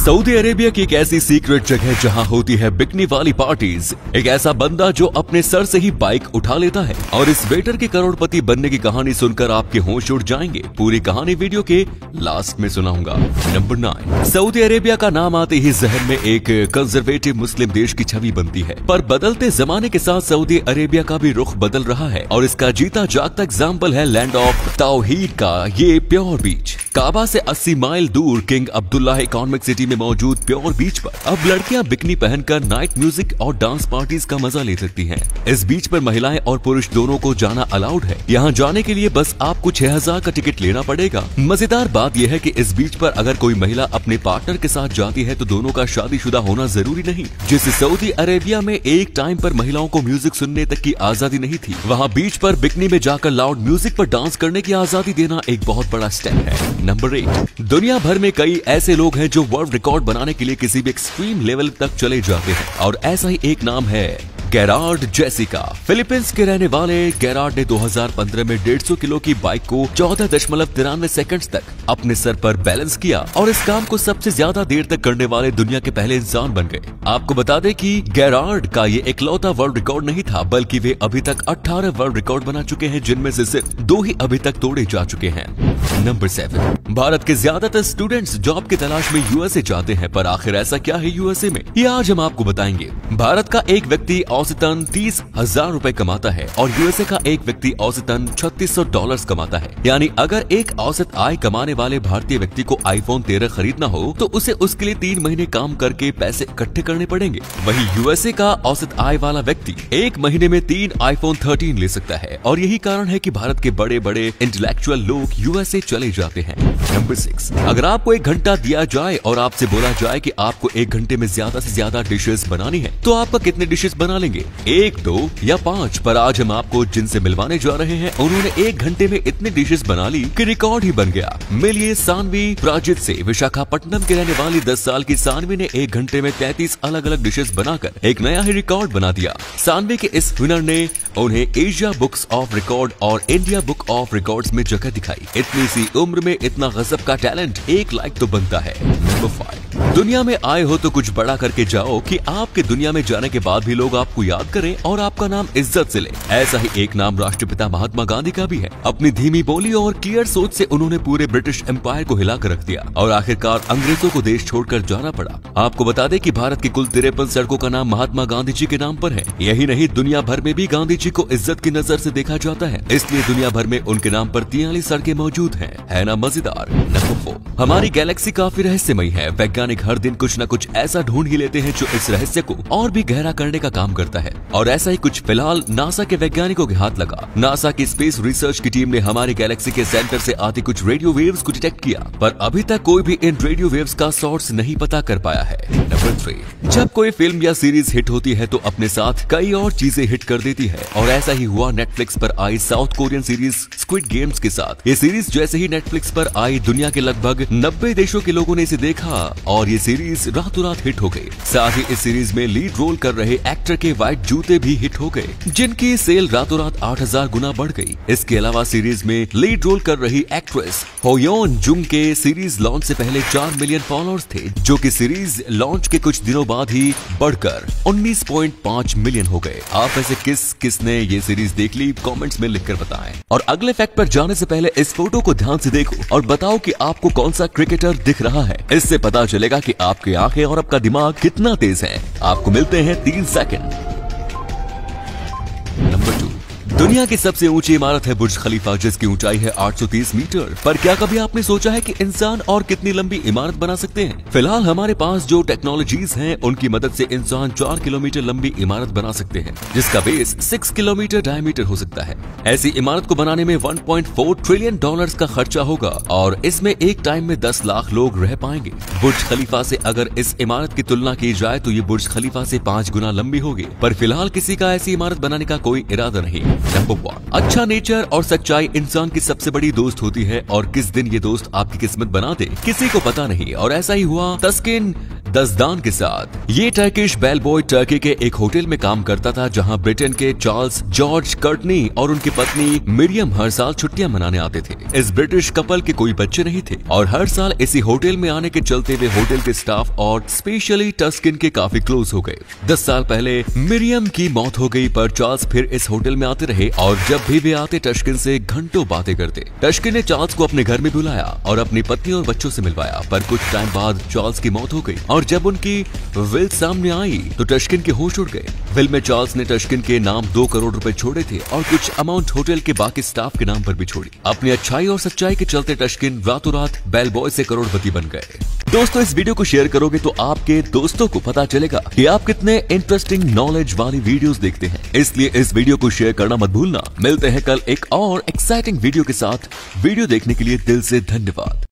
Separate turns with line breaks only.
Saudi Arabia की एक ऐसी सीक्रेट जगह जहां होती है बिकनी वाली पार्टीज। एक ऐसा बंदा जो अपने सर से ही बाइक उठा लेता है और इस वेटर के करोड़पति बनने की कहानी सुनकर आपके होश उड़ जाएंगे। पूरी कहानी वीडियो के लास्ट में सुनाऊंगा। नंबर 9। सऊदी अरेबिया का नाम आते ही जहन में एक कंजर्वेटिव मुस्लिम देश की छवि बनती है, पर बदलते जमाने के साथ सऊदी अरेबिया का भी रुख बदल रहा है और इसका जीता जागता एग्जाम्पल है लैंड ऑफ तौहीद का ये प्योर बीच। काबा से 80 माइल दूर किंग अब्दुल्लाह इकोनॉमिक सिटी में मौजूद प्योर बीच पर अब लड़कियां बिकनी पहनकर नाइट म्यूजिक और डांस पार्टीज का मजा ले सकती हैं। इस बीच पर महिलाएं और पुरुष दोनों को जाना अलाउड है। यहां जाने के लिए बस आपको 6000 का टिकट लेना पड़ेगा। मजेदार बात यह है कि इस बीच पर अगर कोई महिला अपने पार्टनर के साथ जाती है तो दोनों का शादीशुदा होना जरूरी नहीं। जिससे सऊदी अरेबिया में एक टाइम पर महिलाओं को म्यूजिक सुनने तक की आजादी नहीं थी, वहाँ बीच पर बिकनी में जाकर लाउड म्यूजिक पर डांस करने की आजादी देना एक बहुत बड़ा स्टेप है। नंबर 8। दुनिया भर में कई ऐसे लोग हैं जो वर्ल्ड रिकॉर्ड बनाने के लिए किसी भी एक्सट्रीम लेवल तक चले जाते हैं और ऐसा ही एक नाम है गेरार्ड जेसिका। फिलीपींस के रहने वाले गेरार्ड ने 2015 में 150 किलो की बाइक को 14.93 सेकंड्स तक अपने सर पर बैलेंस किया और इस काम को सबसे ज्यादा देर तक करने वाले दुनिया के पहले इंसान बन गए। आपको बता दें कि गेरार्ड का ये इकलौता वर्ल्ड रिकॉर्ड नहीं था, बल्कि वे अभी तक 18 वर्ल्ड रिकॉर्ड बना चुके हैं, जिनमें से सिर्फ 2 ही अभी तक तोड़े जा चुके हैं। नंबर 7। भारत के ज्यादातर स्टूडेंट्स जॉब की तलाश में यूएसए जाते हैं, पर आखिर ऐसा क्या है यूएसए में, ये आज हम आपको बताएंगे। भारत का एक व्यक्ति औसतन 30,000 रुपए कमाता है और यूएसए का एक व्यक्ति औसतन $3600 कमाता है। यानी अगर एक औसत आय कमाने वाले भारतीय व्यक्ति को iPhone 13 खरीदना हो तो उसे उसके लिए 3 महीने काम करके पैसे इकट्ठे करने पड़ेंगे। वहीं यूएसए का औसत आय वाला व्यक्ति एक महीने में 3 iPhone 13 ले सकता है और यही कारण है कि भारत के बड़े बड़े इंटेलेक्चुअल लोग यूएसए चले जाते हैं। नंबर 6। अगर आपको 1 घंटा दिया जाए और आपसे बोला जाए कि आपको 1 घंटे में ज्यादा से ज्यादा डिशेस बनानी है तो आपका कितने डिशेस बना लेंगे? 1, 2 या 5? पर आज हम आपको जिनसे मिलवाने जा रहे हैं उन्होंने 1 घंटे में इतनी डिशेस बना ली कि रिकॉर्ड ही बन गया। मिलिए सानवी प्राजित से। विशाखापट्टनम के रहने वाली 10 साल की सानवी ने 1 घंटे में 33 अलग अलग डिशेस बनाकर एक नया ही रिकॉर्ड बना दिया। सानवी के इस हुनर ने उन्हें एशिया बुक्स ऑफ रिकॉर्ड और इंडिया बुक ऑफ रिकॉर्ड्स में जगह दिखाई। इतनी सी उम्र में इतना गजब का टैलेंट, 1 लाइक तो बनता है। नंबर 5। दुनिया में आए हो तो कुछ बड़ा करके जाओ कि आपके दुनिया में जाने के बाद भी लोग आपको याद करें और आपका नाम इज्जत से ले। ऐसा ही एक नाम राष्ट्रपिता महात्मा गांधी का भी है। अपनी धीमी बोली और क्लियर सोच से उन्होंने पूरे ब्रिटिश एम्पायर को हिलाकर रख दिया और आखिरकार अंग्रेजों को देश छोड़कर जाना पड़ा। आपको बता दें कि भारत की कुल 53 सड़कों का नाम महात्मा गांधी जी के नाम पर है। यही नहीं, दुनिया भर में भी गांधी जी को इज्जत की नजर से देखा जाता है, इसलिए दुनिया भर में उनके नाम पर 43 सड़कें मौजूद हैं। है ना मजेदार? नंबर 4। हमारी गैलेक्सी काफी रहस्यमयी है। वैज्ञानिक हर दिन कुछ न कुछ ऐसा ढूंढ ही लेते हैं जो इस रहस्य को और भी गहरा करने का काम करता है और ऐसा ही कुछ फिलहाल नासा के वैज्ञानिकों के हाथ लगा। नासा की स्पेस रिसर्च की टीम ने हमारी गैलेक्सी के सेंटर से आती कुछ रेडियो वेव्स को डिटेक्ट किया, पर अभी तक कोई भी इन रेडियो वेव्स का सोर्स नहीं पता कर पाया है। नंबर 3। जब कोई फिल्म या सीरीज हिट होती है तो अपने साथ कई और चीजें हिट कर देती है और ऐसा ही हुआ नेटफ्लिक्स पर आई South Korean series Squid Games के साथ। ये सीरीज जैसे ही नेटफ्लिक्स पर आई, दुनिया के लगभग 90 देशों के लोगों ने इसे देखा और ये सीरीज रातों रात हिट हो गई। साथ ही इस सीरीज में लीड रोल कर रहे एक्टर के व्हाइट जूते भी हिट हो गए, जिनकी सेल रातों रात 8000 गुना बढ़ गई। इसके अलावा सीरीज में लीड रोल कर रही एक्ट्रेस होयोन जुंग के सीरीज लॉन्च से पहले 4 मिलियन फॉलोअर्स थे, जो कि सीरीज लॉन्च के कुछ दिनों बाद ही बढ़कर 19.5 मिलियन हो गए। आप ऐसे किसने ये सीरीज देख ली? कमेंट्स में लिखकर बताएं। और अगले फैक्ट पर जाने से पहले इस फोटो को ध्यान से देखो और बताओ कि आपको कौन सा क्रिकेटर दिख रहा है। इससे पता चलेगा कि आपकी आंखें और आपका दिमाग कितना तेज है। आपको मिलते हैं 3 सेकंड। नंबर 2। दुनिया की सबसे ऊंची इमारत है बुर्ज खलीफा, जिसकी ऊंचाई है 830 मीटर। पर क्या कभी आपने सोचा है कि इंसान और कितनी लंबी इमारत बना सकते हैं? फिलहाल हमारे पास जो टेक्नोलॉजीज हैं उनकी मदद से इंसान 4 किलोमीटर लंबी इमारत बना सकते हैं, जिसका बेस 6 किलोमीटर डायमीटर हो सकता है। ऐसी इमारत को बनाने में $1.4 ट्रिलियन का खर्चा होगा और इसमें एक टाइम में 10 लाख लोग रह पाएंगे। बुर्ज खलीफा से अगर इस इमारत की तुलना की जाए तो ये बुर्ज खलीफा से 5 गुना लंबी होगी, पर फिलहाल किसी का ऐसी इमारत बनाने का कोई इरादा नहीं। नंबर 1। अच्छा नेचर और सच्चाई इंसान की सबसे बड़ी दोस्त होती है और किस दिन ये दोस्त आपकी किस्मत बना दे किसी को पता नहीं। और ऐसा ही हुआ तस्किन दस्तदान के साथ। ये टर्किश बेलबॉय टर्की के एक होटल में काम करता था जहां ब्रिटेन के चार्ल्स जॉर्ज कर्टनी और उनकी पत्नी मिरियम हर साल छुट्टियां मनाने आते थे। इस ब्रिटिश कपल के कोई बच्चे नहीं थे और हर साल इसी होटल में आने के चलते वे होटल के स्टाफ और स्पेशली टस्किन के काफी क्लोज हो गए। 10 साल पहले मिरियम की मौत हो गई, पर चार्ल्स फिर इस होटल में आते रहे और जब भी वे आते टस्किन से घंटों बातें करते। टस्किन ने चार्ल्स को अपने घर में बुलाया और अपनी पत्नी और बच्चों से मिलवाया, पर कुछ टाइम बाद चार्ल्स की मौत हो गई और जब उनकी विल सामने आई तो टस्किन के होश उड़ गए। विल में चार्ल्स ने टस्किन के नाम 2 करोड़ रुपए छोड़े थे और कुछ अमाउंट होटल के बाकी स्टाफ के नाम पर भी छोड़ी। अपनी अच्छाई और सच्चाई के चलते टस्किन रातों रात बेलबॉय से करोड़पति बन गए। दोस्तों, इस वीडियो को शेयर करोगे तो आपके दोस्तों को पता चलेगा कि आप कितने इंटरेस्टिंग नॉलेज वाली वीडियोस देखते हैं, इसलिए इस वीडियो को शेयर करना मत भूलना। मिलते हैं कल एक और एक्साइटिंग वीडियो के साथ। वीडियो देखने के लिए दिल से धन्यवाद।